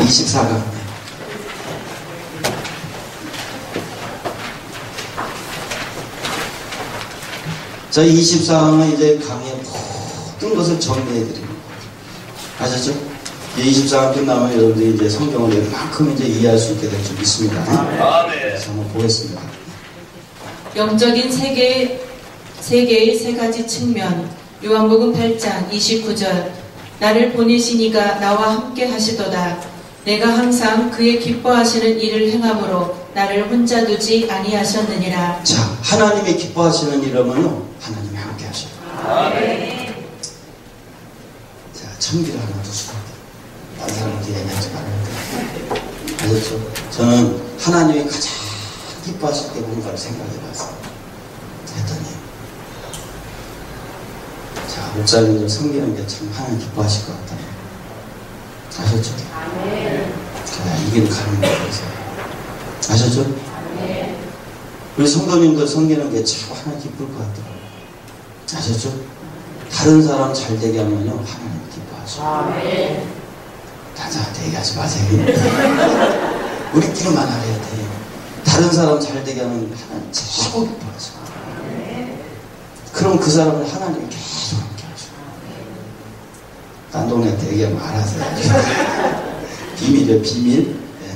24강. 자, 24강은 이제 강의 모든 것을 정리해드립니다. 아셨죠? 24강 끝나면 여러분들이 이제 성경을 웬만큼 이제 이해할 수 있게 될 줄 믿습니다. 그래서 한번 보겠습니다. 영적인 세계의 세 가지 측면. 요한복음 8장 29절. 나를 보내신 이가 나와 함께 하시도다. 내가 항상 그의 기뻐하시는 일을 행함으로 나를 혼자 두지 아니하셨느니라. 자, 하나님이 기뻐하시는 일이라면요, 하나님이 함께 하셔요. 아멘. 자, 청기를 하나 두시고 다른 사람한테 얘기하지 말아요. 아셨죠? 저는 하나님이 가장 기뻐하실 때 뭔가를 생각해봤어요. 했더니, 자, 목사님들 섬기는 게 참 하나님 기뻐하실 것 같다. 아셨죠? 아멘. 자, 이길 가는 거에서. 아셨죠? 아멘. 우리 성도님들 섬기는 게 참 하나님 기쁠 것 같더라고요. 아셨죠? 다른 사람 잘 되게 하면요, 하나님 기뻐하셔. 아멘. 다른 사람한테 얘기하지 마세요. 우리끼리만 알아야 돼. 다른 사람 잘 되게 하면 하나님 최고 기뻐하셔. 그럼 그 사람을 하나님이 계속 함께 하셔. 딴 동네한테 얘기하면 알아서. 비밀이에요, 비밀. 네.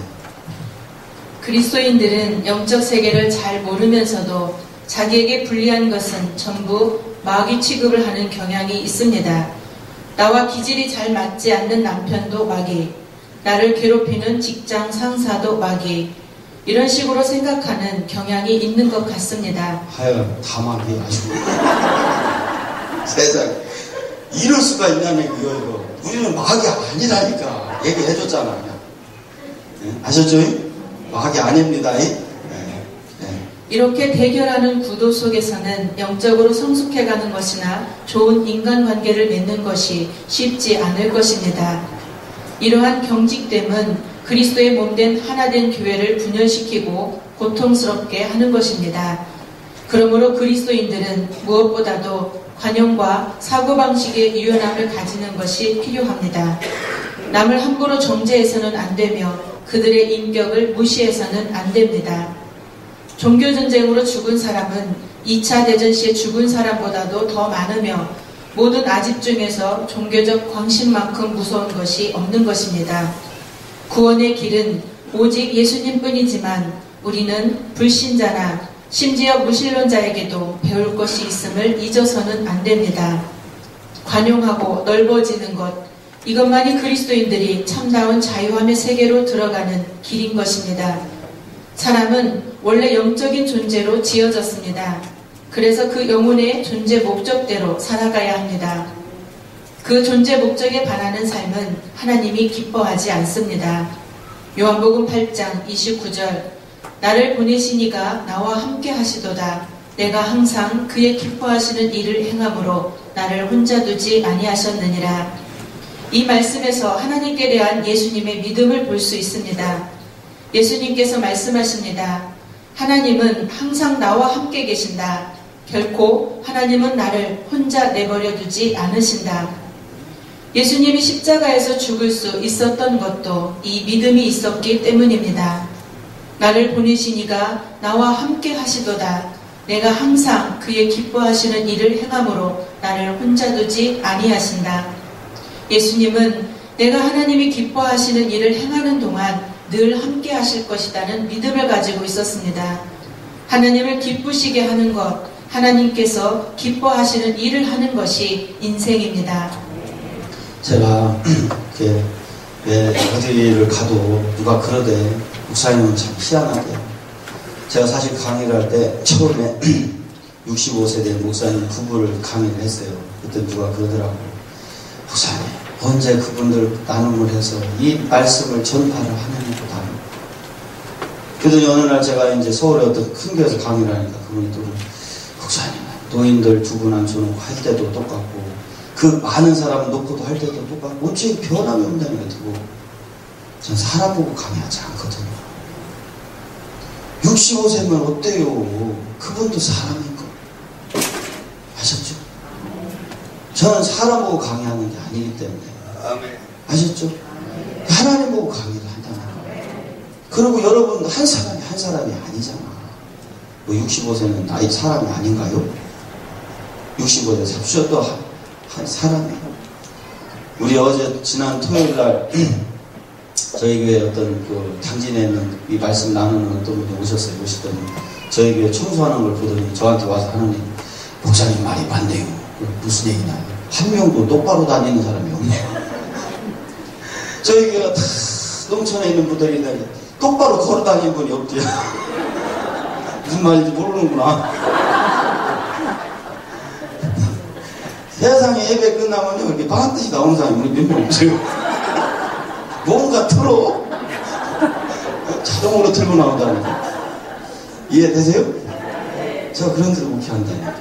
그리스도인들은 영적 세계를 잘 모르면서도 자기에게 불리한 것은 전부 마귀 취급을 하는 경향이 있습니다. 나와 기질이 잘 맞지 않는 남편도 마귀, 나를 괴롭히는 직장 상사도 마귀, 이런 식으로 생각하는 경향이 있는 것 같습니다. 하여 다 마귀 아시고. 세상에. 이럴 수가 있냐는 이거. 우리는 마귀 아니라니까. 얘기해줬잖아. 네? 아셨죠? 마귀 아닙니다. 네. 네. 이렇게 대결하는 구도 속에서는 영적으로 성숙해가는 것이나 좋은 인간관계를 맺는 것이 쉽지 않을 것입니다. 이러한 경직됨은 그리스도의 몸된 하나된 교회를 분열시키고 고통스럽게 하는 것입니다. 그러므로 그리스도인들은 무엇보다도 관용과 사고방식의 유연함을 가지는 것이 필요합니다. 남을 함부로 정죄해서는 안 되며 그들의 인격을 무시해서는 안 됩니다. 종교전쟁으로 죽은 사람은 2차 대전 시에 죽은 사람보다도 더 많으며 모든 아집 중에서 종교적 광신만큼 무서운 것이 없는 것입니다. 구원의 길은 오직 예수님뿐이지만 우리는 불신자나 심지어 무신론자에게도 배울 것이 있음을 잊어서는 안 됩니다. 관용하고 넓어지는 것, 이것만이 그리스도인들이 참다운 자유함의 세계로 들어가는 길인 것입니다. 사람은 원래 영적인 존재로 지어졌습니다. 그래서 그 영혼의 존재 목적대로 살아가야 합니다. 그 존재 목적에 반하는 삶은 하나님이 기뻐하지 않습니다. 요한복음 8장 29절. 나를 보내신 이가 나와 함께 하시도다. 내가 항상 그의 기뻐하시는 일을 행함으로 나를 혼자 두지 아니하셨느니라. 이 말씀에서 하나님께 대한 예수님의 믿음을 볼 수 있습니다. 예수님께서 말씀하십니다. 하나님은 항상 나와 함께 계신다. 결코 하나님은 나를 혼자 내버려 두지 않으신다. 예수님이 십자가에서 죽을 수 있었던 것도 이 믿음이 있었기 때문입니다. 나를 보내신 이가 나와 함께 하시도다. 내가 항상 그의 기뻐하시는 일을 행함으로 나를 혼자 두지 아니하신다. 예수님은 내가 하나님이 기뻐하시는 일을 행하는 동안 늘 함께 하실 것이라는 믿음을 가지고 있었습니다. 하나님을 기쁘시게 하는 것, 하나님께서 기뻐하시는 일을 하는 것이 인생입니다. 제가 이렇게 어디를 가도 누가 그러대. 목사님은 참 희한하게. 제가 사실 강의를 할 때 처음에 65세 된 목사님 부부를 강의를 했어요. 그때 누가 그러더라고요. 목사님, 언제 그분들 나눔을 해서 이 말씀을 전파를 하느냐고 다. 그러더니 어느 날 제가 이제 서울에 어떤 큰 교회에서 강의를 하니까 그분이 또 목사님, 노인들 두 분 앉혀놓고 할 때도 똑같고 그 많은 사람을 놓고도 할 때도 똑같고 어찌 변함이 없다는 거 듣고 전 사람 보고 강의하지 않거든요. 65세면 어때요? 그분도 사람인 거. 아셨죠? 저는 사람 보고 강의하는 게 아니기 때문에. 아셨죠? 하나님 보고 강의를 그리고 여러분 한 사람이 아니잖아. 뭐 65세는 나이 사람이 아닌가요? 65세 잡수셔 또 한 사람이에요. 우리 어제 지난 토요일 날 저희 교회 어떤 그 당진에 있는 이 말씀 나누는 어떤 분이 오셨어요. 오시더니 저희 교회 청소하는 걸 보더니 저한테 와서 하나님 목사님 말이 맞네요. 무슨 얘기냐. 한 명도 똑바로 다니는 사람이 없네요. 저희 교회가 다 농촌에 있는 분들이 있는데 똑바로 걸어 다니는 분이 없대요. 무슨 말인지 모르는구나. 세상에 예배 끝나면요 이렇게 반드시 나오는 사람이 우리 몇 명 없어요. 뭔가 틀어 자동으로 틀고 나온다는 거 이해되세요? 제가 그런 데를 목회한다니까.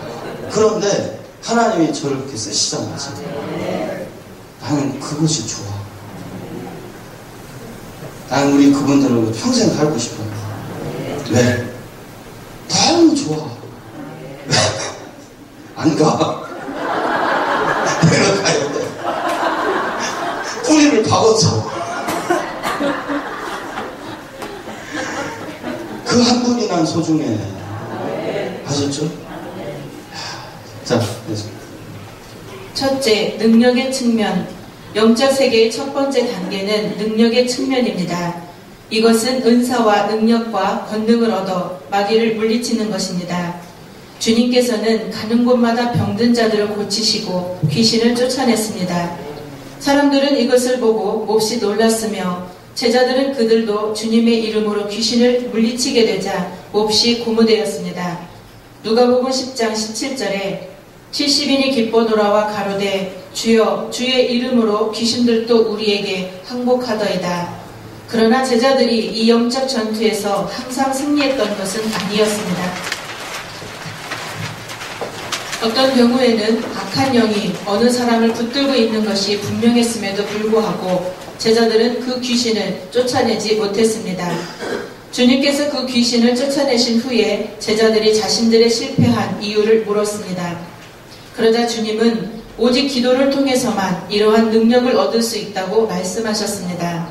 그런데 하나님이 저를 그렇게 쓰시잖아요. 나는 그것이 좋아. 나는 우리 그분들은 평생 살고 싶어요. 왜? 너무 좋아. 안 가. 내가 가야 돼. 뿌리를 박았어. 그 한 분이 난 소중해. 하셨죠? 자, 그래서. 첫째, 능력의 측면. 영적 세계의 첫 번째 단계는 능력의 측면입니다. 이것은 은사와 능력과 권능을 얻어 마귀를 물리치는 것입니다. 주님께서는 가는 곳마다 병든 자들을 고치시고 귀신을 쫓아냈습니다. 사람들은 이것을 보고 몹시 놀랐으며 제자들은 그들도 주님의 이름으로 귀신을 물리치게 되자 몹시 고무되었습니다. 누가복음 10장 17절에 70인이 기뻐 돌아와 가로되 주여 주의 이름으로 귀신들도 우리에게 항복하더이다. 그러나 제자들이 이 영적 전투에서 항상 승리했던 것은 아니었습니다. 어떤 경우에는 악한 영이 어느 사람을 붙들고 있는 것이 분명했음에도 불구하고 제자들은 그 귀신을 쫓아내지 못했습니다. 주님께서 그 귀신을 쫓아내신 후에 제자들이 자신들의 실패한 이유를 물었습니다. 그러자 주님은 오직 기도를 통해서만 이러한 능력을 얻을 수 있다고 말씀하셨습니다.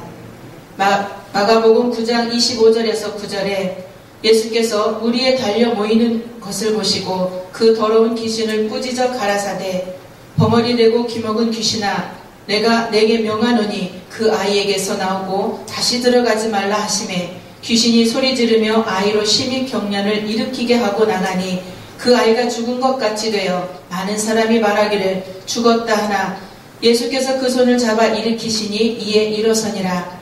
마가복음 9장 25절에서 9절에 예수께서 무리에 달려 모이는 것을 보시고 그 더러운 귀신을 꾸짖어 가라사대 벙어리 되고 기먹은 귀신아 내가 내게 명하노니 그 아이에게서 나오고 다시 들어가지 말라 하시매 귀신이 소리 지르며 아이로 심히 경련을 일으키게 하고 나가니 그 아이가 죽은 것 같이 되어 많은 사람이 말하기를 죽었다 하나 예수께서 그 손을 잡아 일으키시니 이에 일어서니라.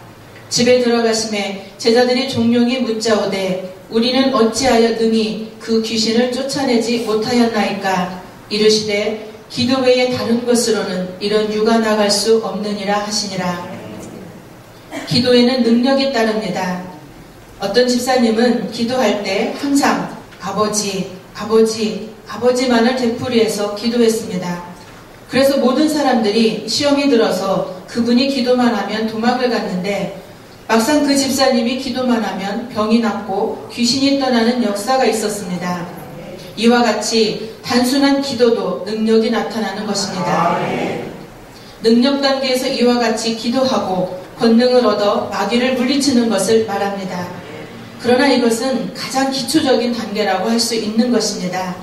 집에 들어가심에 제자들이 종용이 묻자오되 우리는 어찌하여 능히 그 귀신을 쫓아내지 못하였나이까. 이르시되 기도 외에 다른 것으로는 이런 유가 나갈 수 없느니라 하시니라. 기도에는 능력이 따릅니다. 어떤 집사님은 기도할 때 항상 아버지만을 되풀이해서 기도했습니다. 그래서 모든 사람들이 시험이 들어서 그분이 기도만 하면 도망을 갔는데 막상 그 집사님이 기도만 하면 병이 낫고 귀신이 떠나는 역사가 있었습니다. 이와 같이 단순한 기도도 능력이 나타나는 것입니다. 능력 단계에서 이와 같이 기도하고 권능을 얻어 마귀를 물리치는 것을 말합니다. 그러나 이것은 가장 기초적인 단계라고 할 수 있는 것입니다.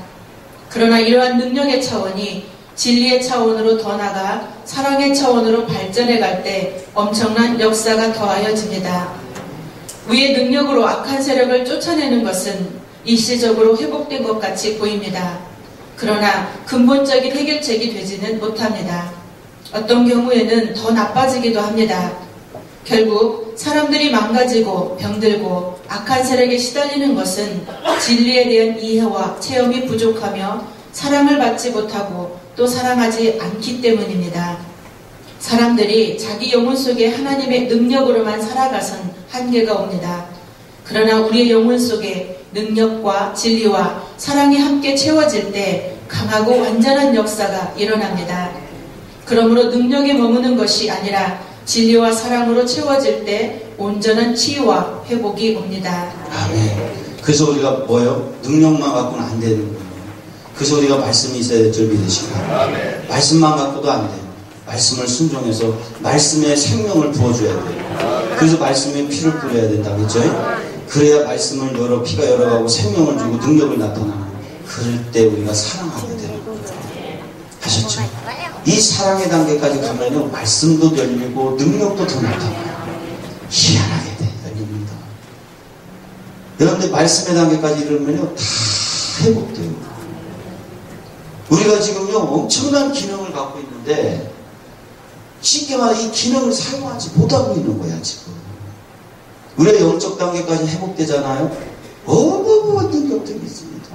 그러나 이러한 능력의 차원이 진리의 차원으로 더 나가 사랑의 차원으로 발전해 갈 때 엄청난 역사가 더하여집니다. 위의 능력으로 악한 세력을 쫓아내는 것은 일시적으로 회복된 것 같이 보입니다. 그러나 근본적인 해결책이 되지는 못합니다. 어떤 경우에는 더 나빠지기도 합니다. 결국 사람들이 망가지고 병들고 악한 세력에 시달리는 것은 진리에 대한 이해와 체험이 부족하며 사랑을 받지 못하고 또 사랑하지 않기 때문입니다. 사람들이 자기 영혼 속에 하나님의 능력으로만 살아가선 한계가 옵니다. 그러나 우리의 영혼 속에 능력과 진리와 사랑이 함께 채워질 때 강하고 완전한 역사가 일어납니다. 그러므로 능력에 머무는 것이 아니라 진리와 사랑으로 채워질 때 온전한 치유와 회복이 옵니다. 아멘. 그래서 우리가 뭐예요? 능력만 갖고는 안 되는 거예요. 그래서 우리가 말씀이 있어야 될 줄 믿으시고 말씀만 갖고도 안 돼요. 말씀을 순종해서 말씀에 생명을 부어줘야 돼요. 그래서 말씀에 피를 뿌려야 된다. 그렇죠? 그래야 말씀을 열어 피가 열어가고 생명을 주고 능력을 나타나는. 그럴 때 우리가 사랑하게 되는 거예요. 아셨죠? 이 사랑의 단계까지 가면요 말씀도 열리고 능력도 더 나타나요. 희한하게 열립니다. 여러분들 말씀의 단계까지 이르면요 다 회복돼요. 우리가 지금요 엄청난 기능을 갖고 있는데 쉽게 말해 이 기능을 사용하지 못하고 있는 거야 지금. 우리의 영적 단계까지 회복되잖아요. 어마어마한 능력들이 있습니다.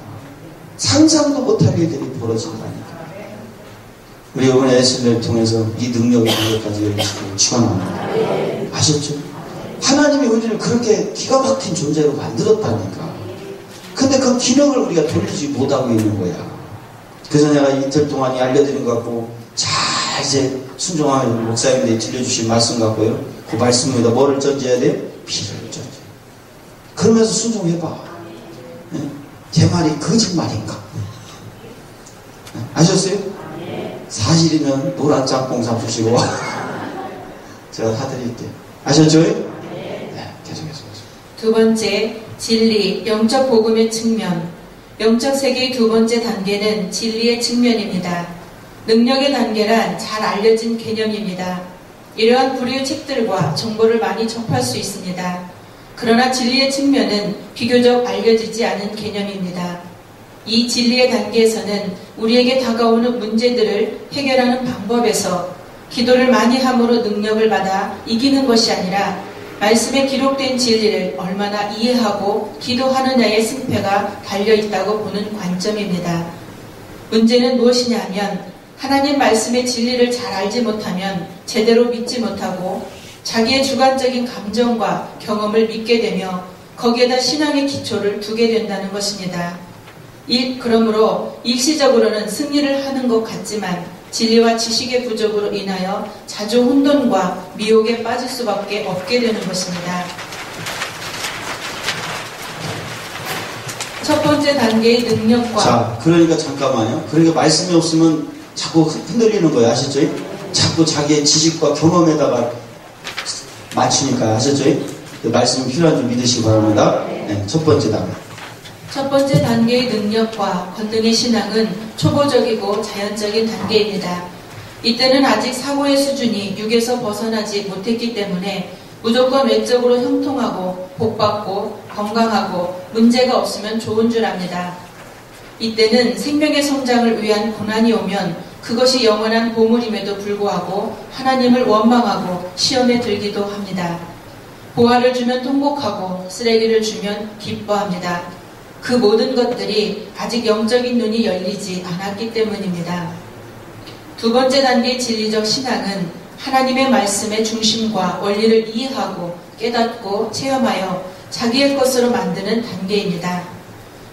상상도 못할 일들이 벌어진다니까. 우리 이번에 에스겔을 통해서 이 능력의 단계까지 열리시기를 축원합니다. 아셨죠? 하나님이 우리를 그렇게 기가 막힌 존재로 만들었다니까. 근데 그 기능을 우리가 돌리지 못하고 있는 거야. 그래서 내가 이틀 동안 알려드린 것 같고 잘 이제 순종하면 목사님들이 들려주신 말씀 같고요. 그 말씀 위에다 뭐를 던져야 돼요? 피를 던져. 그러면서 순종해봐. 네? 제 말이 거짓말인가? 네? 아셨어요? 사실이면 노란 짬뽕 잡수시고 제가 사드릴게요. 아셨죠? 네, 계속해서. 두 번째, 진리, 영적 복음의 측면. 영적 세계의 두 번째 단계는 진리의 측면입니다. 능력의 단계란 잘 알려진 개념입니다. 이러한 부류의 책들과 정보를 많이 접할 수 있습니다. 그러나 진리의 측면은 비교적 알려지지 않은 개념입니다. 이 진리의 단계에서는 우리에게 다가오는 문제들을 해결하는 방법에서 기도를 많이 함으로 능력을 받아 이기는 것이 아니라 말씀에 기록된 진리를 얼마나 이해하고 기도하느냐의 승패가 달려있다고 보는 관점입니다. 문제는 무엇이냐 하면 하나님 말씀의 진리를 잘 알지 못하면 제대로 믿지 못하고 자기의 주관적인 감정과 경험을 믿게 되며 거기에다 신앙의 기초를 두게 된다는 것입니다. 그러므로 일시적으로는 승리를 하는 것 같지만 진리와 지식의 부족으로 인하여 자주 혼돈과 미혹에 빠질 수밖에 없게 되는 것입니다. 첫 번째 단계의 능력과 자, 그러니까 잠깐만요. 그러니까 말씀이 없으면 자꾸 흔들리는 거예요. 아셨죠? 자꾸 자기의 지식과 경험에다가 맞추니까. 아셨죠? 말씀이 필요한 줄 믿으시기 바랍니다. 네, 첫 번째 단계. 첫 번째 단계의 능력과 권능의 신앙은 초보적이고 자연적인 단계입니다. 이때는 아직 사고의 수준이 육에서 벗어나지 못했기 때문에 무조건 외적으로 형통하고 복받고 건강하고 문제가 없으면 좋은 줄 압니다. 이때는 생명의 성장을 위한 고난이 오면 그것이 영원한 보물임에도 불구하고 하나님을 원망하고 시험에 들기도 합니다. 보화를 주면 통곡하고 쓰레기를 주면 기뻐합니다. 그 모든 것들이 아직 영적인 눈이 열리지 않았기 때문입니다. 두 번째 단계의 진리적 신앙은 하나님의 말씀의 중심과 원리를 이해하고 깨닫고 체험하여 자기의 것으로 만드는 단계입니다.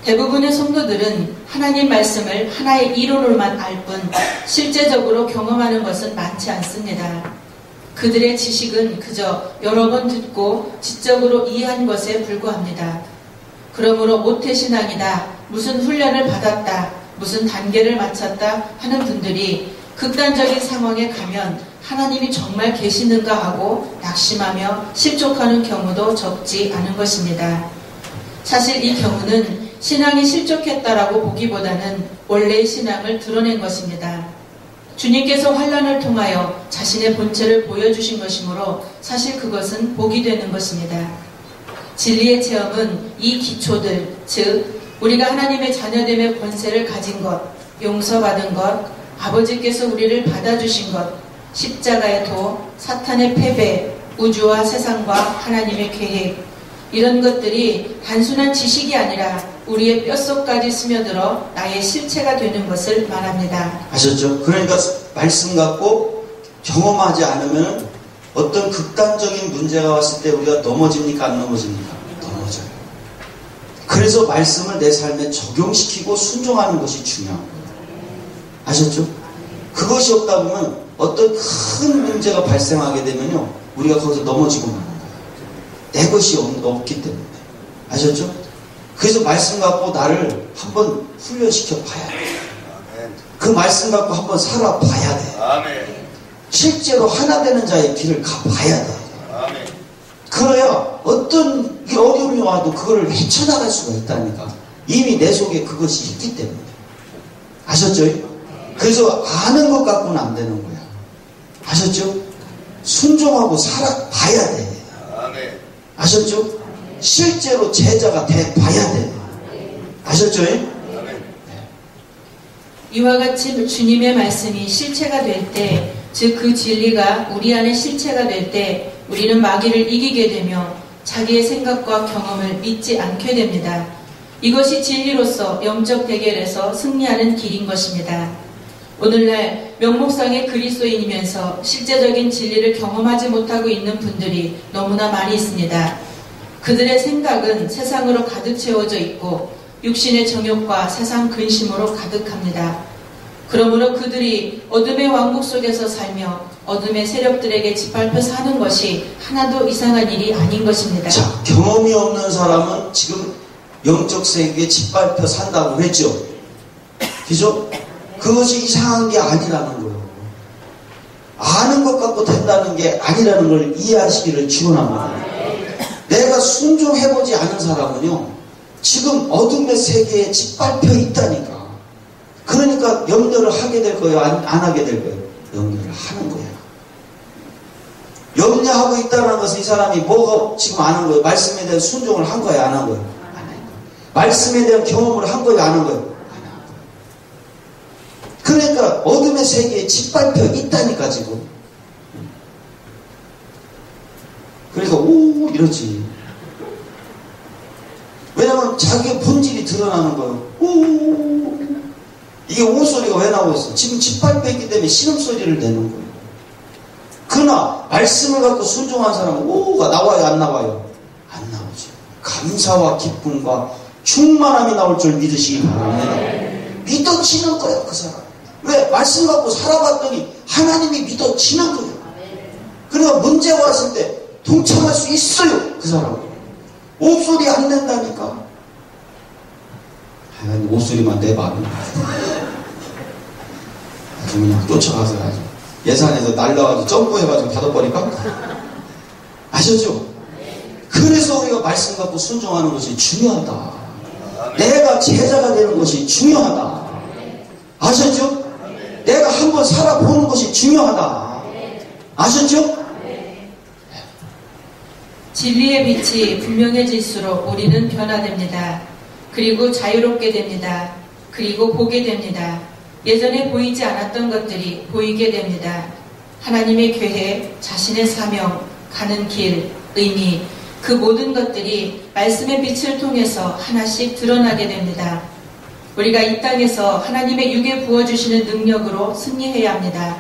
대부분의 성도들은 하나님 말씀을 하나의 이론으로만 알 뿐 실제적으로 경험하는 것은 많지 않습니다. 그들의 지식은 그저 여러 번 듣고 지적으로 이해한 것에 불과합니다. 그러므로 모태신앙이다, 무슨 훈련을 받았다, 무슨 단계를 마쳤다 하는 분들이 극단적인 상황에 가면 하나님이 정말 계시는가 하고 낙심하며 실족하는 경우도 적지 않은 것입니다. 사실 이 경우는 신앙이 실족했다라고 보기보다는 원래의 신앙을 드러낸 것입니다. 주님께서 환난을 통하여 자신의 본체를 보여주신 것이므로 사실 그것은 복이 되는 것입니다. 진리의 체험은 이 기초들, 즉 우리가 하나님의 자녀됨의 권세를 가진 것, 용서받은 것, 아버지께서 우리를 받아주신 것, 십자가의 도, 사탄의 패배, 우주와 세상과 하나님의 계획, 이런 것들이 단순한 지식이 아니라 우리의 뼛속까지 스며들어 나의 실체가 되는 것을 말합니다. 아셨죠? 그러니까 말씀 갖고 경험하지 않으면 어떤 극단적인 문제가 왔을 때 우리가 넘어집니까? 안 넘어집니까? 넘어져요. 그래서 말씀을 내 삶에 적용시키고 순종하는 것이 중요한 거예요. 아셨죠? 그것이 없다 보면 어떤 큰 문제가 발생하게 되면요, 우리가 거기서 넘어지고 마는 거예요. 내 것이 없기 때문에. 아셨죠? 그래서 말씀 갖고 나를 한번 훈련시켜 봐야 돼. 그 말씀 갖고 한번 살아봐야 돼. 실제로 하나 되는 자의 길을 가봐야 돼. 그래야 어떤 어려움이 와도 그걸 헤쳐나갈 수가 있다니까. 이미 내 속에 그것이 있기 때문에. 아셨죠? 그래서 아는 것 갖고는 안 되는 거야. 아셨죠? 순종하고 살아봐야 돼. 아셨죠? 실제로 제자가 돼봐야 돼. 아셨죠? 이와 같이 주님의 말씀이 실체가 될 때, 즉 그 진리가 우리 안에 실체가 될 때 우리는 마귀를 이기게 되며 자기의 생각과 경험을 믿지 않게 됩니다. 이것이 진리로서 영적 대결에서 승리하는 길인 것입니다. 오늘날 명목상의 그리스도인이면서 실제적인 진리를 경험하지 못하고 있는 분들이 너무나 많이 있습니다. 그들의 생각은 세상으로 가득 채워져 있고 육신의 정욕과 세상 근심으로 가득합니다. 그러므로 그들이 어둠의 왕국 속에서 살며 어둠의 세력들에게 짓밟혀 사는 것이 하나도 이상한 일이 아닌 것입니다. 자, 경험이 없는 사람은 지금 영적 세계에 짓밟혀 산다고 했죠. 그죠? 그것이 이상한 게 아니라는 거예요. 아는 것 갖고 된다는 게 아니라는 걸 이해하시기를 축원합니다. 내가 순종해보지 않은 사람은요, 지금 어둠의 세계에 짓밟혀 있다니까. 그러니까 염려를 하게 될 거예요? 안 하게 될 거예요? 염려를 하는 거예요. 염려하고 있다는 것은 이 사람이 뭐가 지금 아는 거예요? 말씀에 대한 순종을 한 거예요? 안 한 거예요? 안 한 거예요. 말씀에 대한 경험을 한 거예요? 안 한 거예요? 안 한 거예요. 그러니까 어둠의 세계에 짓밟혀 있다니까 지금. 그러니까 오 이러지. 왜냐면 자기의 본질이 드러나는 거예요. 오 이게 오 소리가 왜 나오고 있어? 지금 짓밟혀 있기 때문에 신음소리를 내는 거예요. 그러나 말씀을 갖고 순종한 사람은 오가 나와요? 안 나와요? 안 나오죠. 감사와 기쁨과 충만함이 나올 줄 믿으시기 바랍니다. 믿어지는 거예요 그 사람. 왜? 말씀 갖고 살아봤더니 하나님이 믿어지는 거예요. 그러니까 문제가 왔을 때 동참할 수 있어요 그 사람은. 옵소리 안 낸다니까. 옵소리만 내봐. 아주 그냥 쫓아가서 아주 예산에서 날라가지고 점프해가지고 받아버릴까? 아셨죠? 그래서 우리가 말씀 갖고 순종하는 것이 중요하다. 내가 제자가 되는 것이 중요하다. 아셨죠? 내가 한번 살아보는 것이 중요하다. 아셨죠? 진리의 빛이 분명해질수록 우리는 변화됩니다. 그리고 자유롭게 됩니다. 그리고 보게 됩니다. 예전에 보이지 않았던 것들이 보이게 됩니다. 하나님의 계획, 자신의 사명, 가는 길, 의미, 그 모든 것들이 말씀의 빛을 통해서 하나씩 드러나게 됩니다. 우리가 이 땅에서 하나님의 육에 부어주시는 능력으로 승리해야 합니다.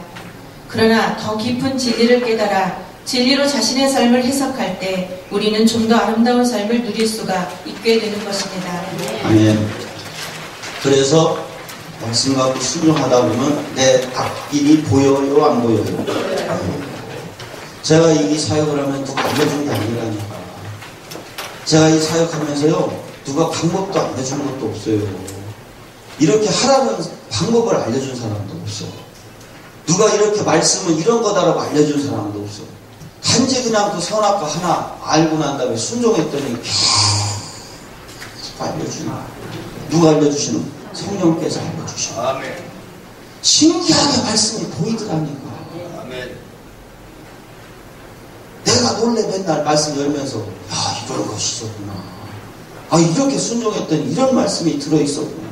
그러나 더 깊은 진리를 깨달아 진리로 자신의 삶을 해석할 때 우리는 좀 더 아름다운 삶을 누릴 수가 있게 되는 것입니다. 아멘. 그래서 말씀 갖고 순종하다 보면 내 앞길이 보여요 안 보여요? 제가 이 사역을 하면 누가 알려준 게 아니라니까. 제가 이 사역하면서요 누가 방법도 알려준 것도 없어요. 이렇게 하라는 방법을 알려준 사람도 없어. 누가 이렇게 말씀은 이런 거다라고 알려준 사람도 없어. 단지 그냥 그 선악과 하나 알고 난 다음에 순종했더니 계속 알려주는. 누가 알려주시는? 성령께서 알려주시는. 아멘. 신기하게 말씀이 보이더라니까. 아멘. 내가 놀래 맨날 말씀 열면서 이런 것이 있었구나. 이렇게 순종했더니 이런 말씀이 들어있었구나.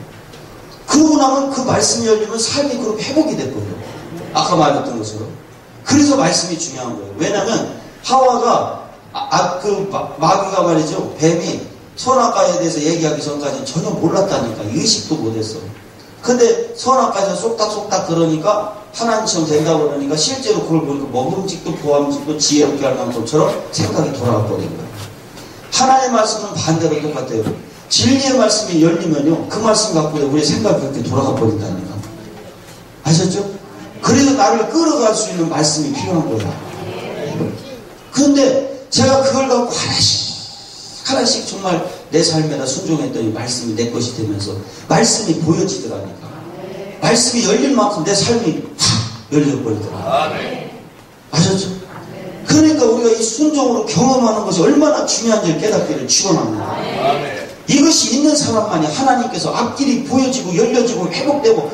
그러고 나면 그 말씀이 열리면 삶이 그렇게 회복이 됐거든요. 아까 말했던 것처럼. 그래서 말씀이 중요한 거예요. 왜냐면 하와가 마귀가 말이죠. 뱀이 선악과에 대해서 얘기하기 전까지는 전혀 몰랐다니까. 의식도 못했어. 근데 선악과에서 쏙닥쏙닥 그러니까 하나님처럼 된다고 그러니까 실제로 그걸 보니까 먹음직도 보암직도 지혜롭게 할 만큼처럼 생각이 돌아가 버린 거예요. 하나님의 말씀은 반대로 똑같아요. 진리의 말씀이 열리면요 그 말씀 갖고 우리 생각이 그렇게 돌아가 버린다니까. 아셨죠? 그래서 나를 끌어갈 수 있는 말씀이 필요한 거야. 그런데 제가 그걸 갖고 하나씩 정말 내 삶에다 순종했더니 말씀이 내 것이 되면서 말씀이 보여지더라니까. 말씀이 열릴 만큼 내 삶이 확 열려버리더라. 아셨죠? 그러니까 우리가 우리가 이 순종으로 경험하는 것이 얼마나 중요한지를 깨닫기를 축원합니다. 이것이 있는 사람만이 하나님께서 앞길이 보여지고 열려지고 회복되고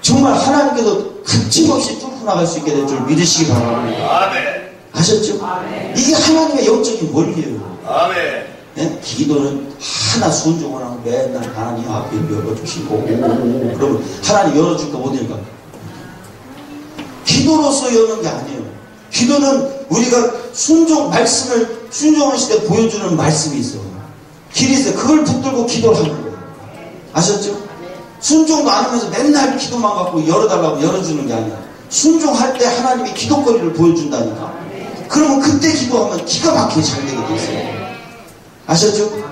정말 하나님께서 흠집없이 뚫고 나갈 수 있게 될 줄 믿으시기 바랍니다. 아셨죠? 이게 하나님의 영적인 원리예요. 네? 기도는 하나 순종을 하고 맨날 하나님 앞을 열어주시고 그러면 하나님 열어줄까 못 열까? 기도로서 여는 게 아니에요. 기도는 우리가 말씀을 순종하실 때 보여주는 말씀이 있어요. 길이 있어요. 그걸 붙들고 기도를 하는 거예요. 아셨죠? 순종도 안 하면서 맨날 기도만 갖고 열어달라고 열어주는 게 아니라 순종할 때 하나님이 기도거리를 보여준다니까. 그러면 그때 기도하면 기가 막히게 잘 되게 돼 있어요. 아셨죠?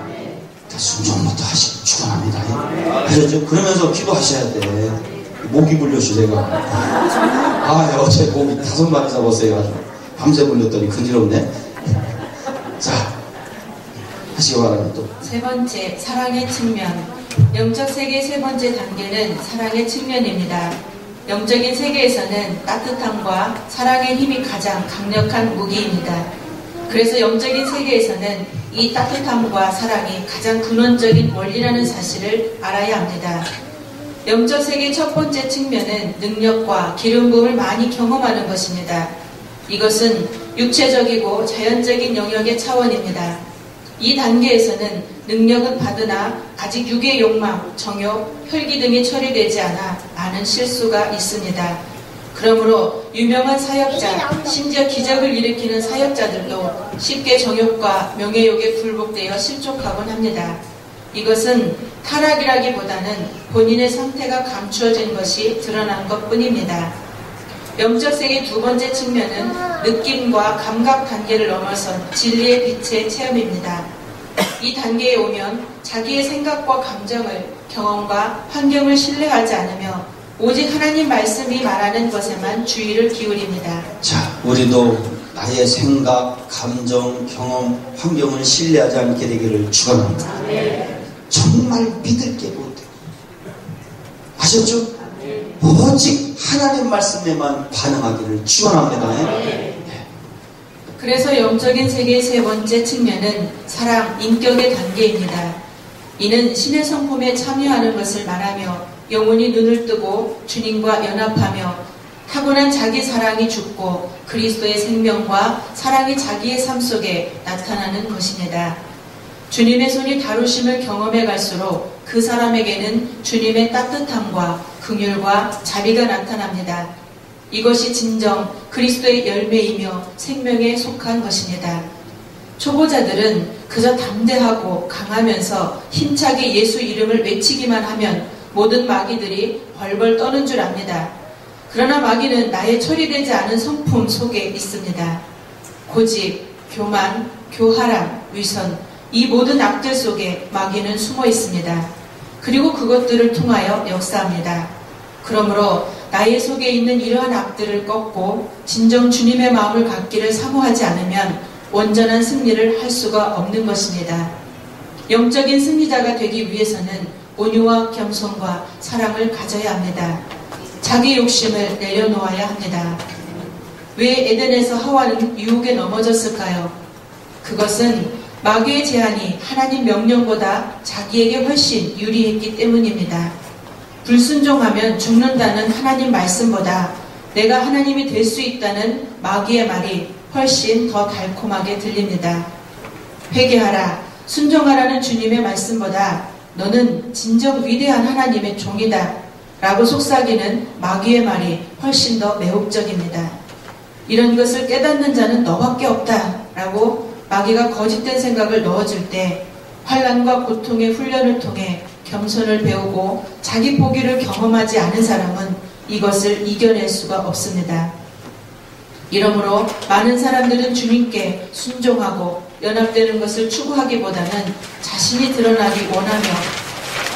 순종부터 하시기 축원합니다. 아셨죠? 그러면서 기도하셔야 돼. 목이 물렸어 제가. 어제 목이 5마리 잡았어요. 밤새 물렸더니 근지럽네. 자, 하시기 바랍니다. 또. 세 번째, 사랑의 측면. 영적 세계의 세 번째 단계는 사랑의 측면입니다. 영적인 세계에서는 따뜻함과 사랑의 힘이 가장 강력한 무기입니다. 그래서 영적인 세계에서는 이 따뜻함과 사랑이 가장 근원적인 원리라는 사실을 알아야 합니다. 영적 세계의 첫 번째 측면은 능력과 기름 부음을 많이 경험하는 것입니다. 이것은 육체적이고 자연적인 영역의 차원입니다. 이 단계에서는 능력은 받으나 아직 육의 욕망, 정욕, 혈기 등이 처리되지 않아 많은 실수가 있습니다. 그러므로 유명한 사역자, 심지어 기적을 일으키는 사역자들도 쉽게 정욕과 명예욕에 굴복되어 실족하곤 합니다. 이것은 타락이라기보다는 본인의 상태가 감추어진 것이 드러난 것뿐입니다. 영적 세계의 두 번째 측면은 느낌과 감각 단계를 넘어선 진리의 빛의 체험입니다. 이 단계에 오면 자기의 생각과 감정을, 경험과 환경을 신뢰하지 않으며 오직 하나님 말씀이 말하는 것에만 주의를 기울입니다. 자, 우리도 나의 생각, 감정, 경험, 환경을 신뢰하지 않게 되기를 축원합니다. 정말 믿을 게 못해. 아셨죠? 오직 하나님 말씀에만 반응하기를 축원합니다. 그래서 영적인 세계의 세 번째 측면은 사랑, 인격의 단계입니다. 이는 신의 성품에 참여하는 것을 말하며 영혼이 눈을 뜨고 주님과 연합하며 타고난 자기 사랑이 죽고 그리스도의 생명과 사랑이 자기의 삶 속에 나타나는 것입니다. 주님의 손이 다루심을 경험해 갈수록 그 사람에게는 주님의 따뜻함과 긍휼과 자비가 나타납니다. 이것이 진정 그리스도의 열매이며 생명에 속한 것입니다. 초보자들은 그저 담대하고 강하면서 힘차게 예수 이름을 외치기만 하면 모든 마귀들이 벌벌 떠는 줄 압니다. 그러나 마귀는 나의 처리되지 않은 성품 속에 있습니다. 고집, 교만, 교활함, 위선, 이 모든 악들 속에 마귀는 숨어 있습니다. 그리고 그것들을 통하여 역사합니다. 그러므로 나의 속에 있는 이러한 악들을 꺾고 진정 주님의 마음을 갖기를 사모하지 않으면 온전한 승리를 할 수가 없는 것입니다. 영적인 승리자가 되기 위해서는 온유와 겸손과 사랑을 가져야 합니다. 자기 욕심을 내려놓아야 합니다. 왜 에덴에서 하와는 유혹에 넘어졌을까요? 그것은 마귀의 제안이 하나님 명령보다 자기에게 훨씬 유리했기 때문입니다. 불순종하면 죽는다는 하나님 말씀보다 내가 하나님이 될 수 있다는 마귀의 말이 훨씬 더 달콤하게 들립니다. 회개하라, 순종하라는 주님의 말씀보다 너는 진정 위대한 하나님의 종이다 라고 속삭이는 마귀의 말이 훨씬 더 매혹적입니다. 이런 것을 깨닫는 자는 너밖에 없다 라고 마귀가 거짓된 생각을 넣어줄 때 환난과 고통의 훈련을 통해 겸손을 배우고 자기 포기를 경험하지 않은 사람은 이것을 이겨낼 수가 없습니다. 이러므로 많은 사람들은 주님께 순종하고 연합되는 것을 추구하기보다는 자신이 드러나기 원하며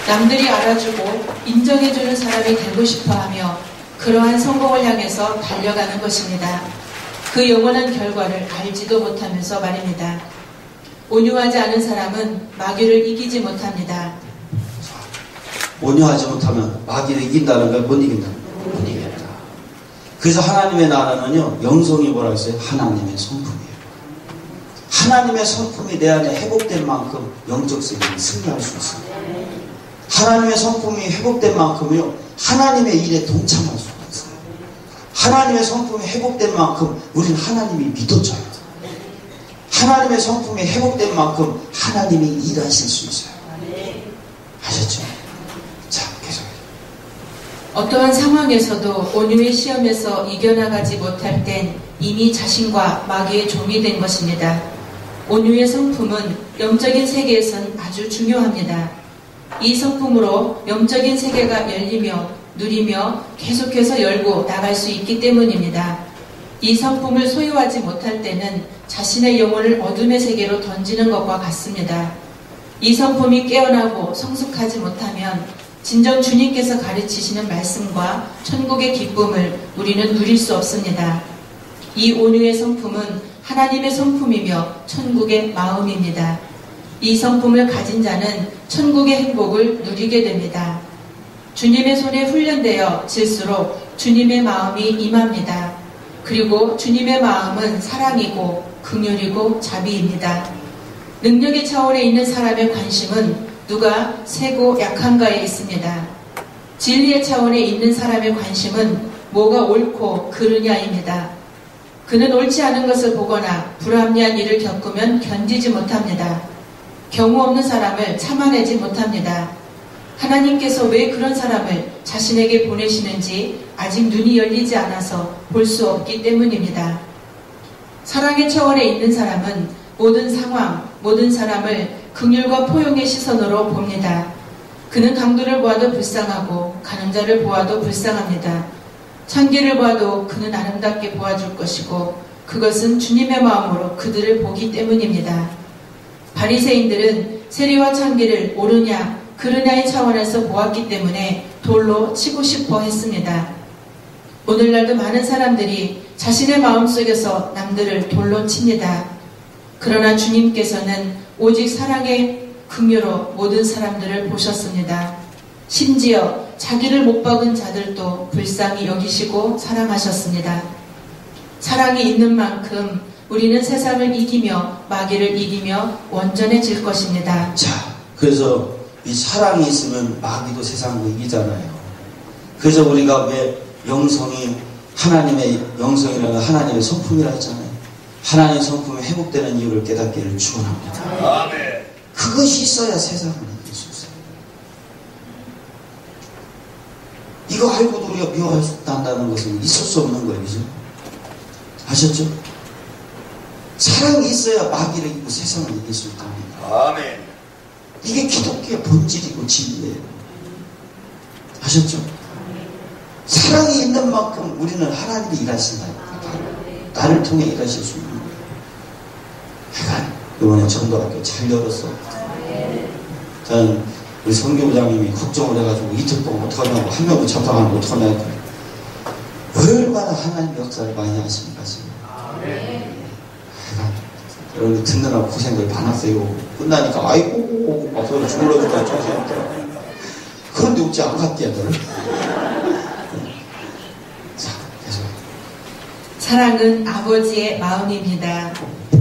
남들이 알아주고 인정해주는 사람이 되고 싶어하며 그러한 성공을 향해서 달려가는 것입니다. 그 영원한 결과를 알지도 못하면서 말입니다. 온유하지 않은 사람은 마귀를 이기지 못합니다. 온유하지 못하면 마귀를 이긴다는 걸 못 이긴다. 못 이긴다. 그래서 하나님의 나라는요, 영성이 뭐라 했어요? 하나님의 성품이에요. 하나님의 성품이 내 안에 회복된 만큼 영적 세계는 승리할 수 있어요. 하나님의 성품이 회복된 만큼요, 하나님의 일에 동참할 수가 있어요. 하나님의 성품이 회복된 만큼 우리는 하나님이 믿어져요. 하나님의 성품이 회복된 만큼 하나님이 일하실 수 있어요. 아셨죠? 자, 계속. 어떠한 상황에서도 온유의 시험에서 이겨나가지 못할 땐 이미 자신과 마귀의 종이 된 것입니다. 온유의 성품은 영적인 세계에선 아주 중요합니다. 이 성품으로 영적인 세계가 열리며 누리며 계속해서 열고 나갈 수 있기 때문입니다. 이 성품을 소유하지 못할 때는 자신의 영혼을 어둠의 세계로 던지는 것과 같습니다. 이 성품이 깨어나고 성숙하지 못하면 진정 주님께서 가르치시는 말씀과 천국의 기쁨을 우리는 누릴 수 없습니다. 이 온유의 성품은 하나님의 성품이며 천국의 마음입니다. 이 성품을 가진 자는 천국의 행복을 누리게 됩니다. 주님의 손에 훈련되어 질수록 주님의 마음이 임합니다. 그리고 주님의 마음은 사랑이고 긍휼이고 자비입니다. 능력의 차원에 있는 사람의 관심은 누가 세고 약한가에 있습니다. 진리의 차원에 있는 사람의 관심은 뭐가 옳고 그르냐입니다. 그는 옳지 않은 것을 보거나 불합리한 일을 겪으면 견디지 못합니다. 경우 없는 사람을 참아내지 못합니다. 하나님께서 왜 그런 사람을 자신에게 보내시는지 아직 눈이 열리지 않아서 볼 수 없기 때문입니다. 사랑의 차원에 있는 사람은 모든 상황, 모든 사람을 긍휼과 포용의 시선으로 봅니다. 그는 강도를 보아도 불쌍하고 가는 자를 보아도 불쌍합니다. 창기를 보아도 그는 아름답게 보아줄 것이고 그것은 주님의 마음으로 그들을 보기 때문입니다. 바리새인들은 세리와 창기를 옳으냐 그르냐의 차원에서 보았기 때문에 돌로 치고 싶어 했습니다. 오늘날도 많은 사람들이 자신의 마음속에서 남들을 돌로 칩니다. 그러나 주님께서는 오직 사랑의 긍휼로 모든 사람들을 보셨습니다. 심지어 자기를 못 박은 자들도 불쌍히 여기시고 사랑하셨습니다. 사랑이 있는 만큼 우리는 세상을 이기며 마귀를 이기며 온전해질 것입니다. 자, 그래서 이 사랑이 있으면 마귀도 세상을 이기잖아요. 그래서 우리가 왜 영성이 하나님의 영성이라는 하나님의 성품이라 했잖아요. 하나님의 성품이 회복되는 이유를 깨닫기를 축원합니다. 아멘. 그것이 있어야 세상을 이길 수 있어요. 이거 알고도 우리가 미워한다는 것은 있을 수 없는 거예요. 그죠? 아셨죠? 사랑이 있어야 마귀를 이기고 세상을 이길 수 있답니다. 아멘. 이게 기독교의 본질이고 진리예요. 아셨죠? 사랑이 있는 만큼 우리는 하나님이 일하신다니까. 나를 통해 일하실 수 있는 거예요. 하여간 이번에 전도학교 잘 열었어. 저는 우리 선교부장님이 걱정을 해가지고 이틀 동안 어떡하냐고 한 명도 접촉하면 어떡하냐고 얼마나 하나님 역사를 많이 하십니까 지금. 여러분들 듣느라고 고생들 많았어요. 끝나니까 아이고 막 서로 주물러주니까 정신없더라고요. 그런데 어찌 안 갔대야 너를. 자, 계속. 사랑은 아버지의 마음입니다.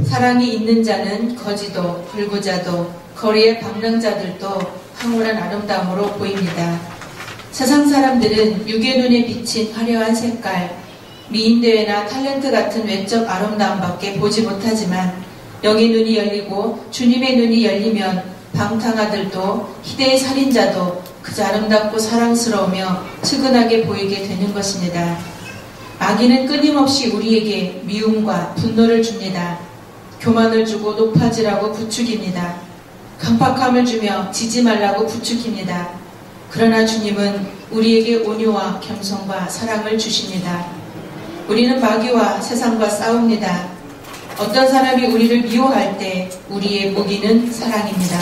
사랑이 있는 자는 거지도 불구자도 거리의 방랑자들도 황홀한 아름다움으로 보입니다. 세상 사람들은 육의 눈에 비친 화려한 색깔, 미인대회나 탤런트 같은 외적 아름다움밖에 보지 못하지만 영의 눈이 열리고 주님의 눈이 열리면 방탕아들도 희대의 살인자도 그저 아름답고 사랑스러우며 측은하게 보이게 되는 것입니다. 마귀는 끊임없이 우리에게 미움과 분노를 줍니다. 교만을 주고 높아지라고 부추깁니다. 강팍함을 주며 지지 말라고 부추깁니다. 그러나 주님은 우리에게 온유와 겸손과 사랑을 주십니다. 우리는 마귀와 세상과 싸웁니다. 어떤 사람이 우리를 미워할 때 우리의 무기는 사랑입니다.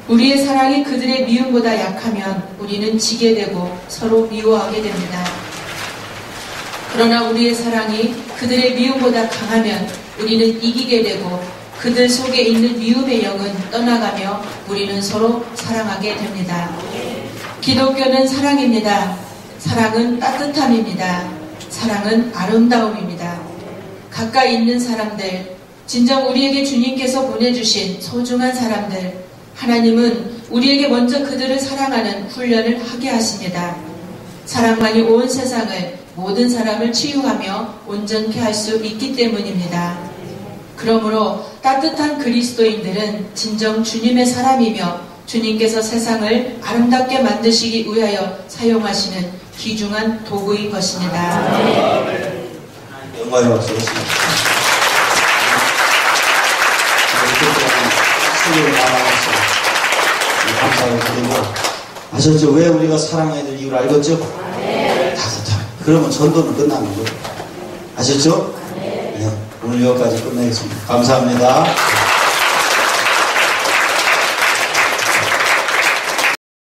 우리의 사랑이 그들의 미움보다 약하면 우리는 지게 되고 서로 미워하게 됩니다. 그러나 우리의 사랑이 그들의 미움보다 강하면 우리는 이기게 되고 그들 속에 있는 미움의 영은 떠나가며 우리는 서로 사랑하게 됩니다. 기독교는 사랑입니다. 사랑은 따뜻함입니다. 사랑은 아름다움입니다. 가까이 있는 사람들, 진정 우리에게 주님께서 보내주신 소중한 사람들, 하나님은 우리에게 먼저 그들을 사랑하는 훈련을 하게 하십니다. 사랑만이 온 세상을, 모든 사람을 치유하며 온전케 할 수 있기 때문입니다. 그러므로 따뜻한 그리스도인들은 진정 주님의 사람이며 주님께서 세상을 아름답게 만드시기 위하여 사용하시는 귀중한 도구인 것입니다. 영광의 박수 드립니다. 수고를 많아서 감사를 드리고, 아셨죠? 왜 우리가 사랑해야 될 이유를 알겠죠? 따뜻함. 그러면 전도는 끝나는 거예요. 아셨죠? 네. 오늘 여기까지 끝내겠습니다. 감사합니다.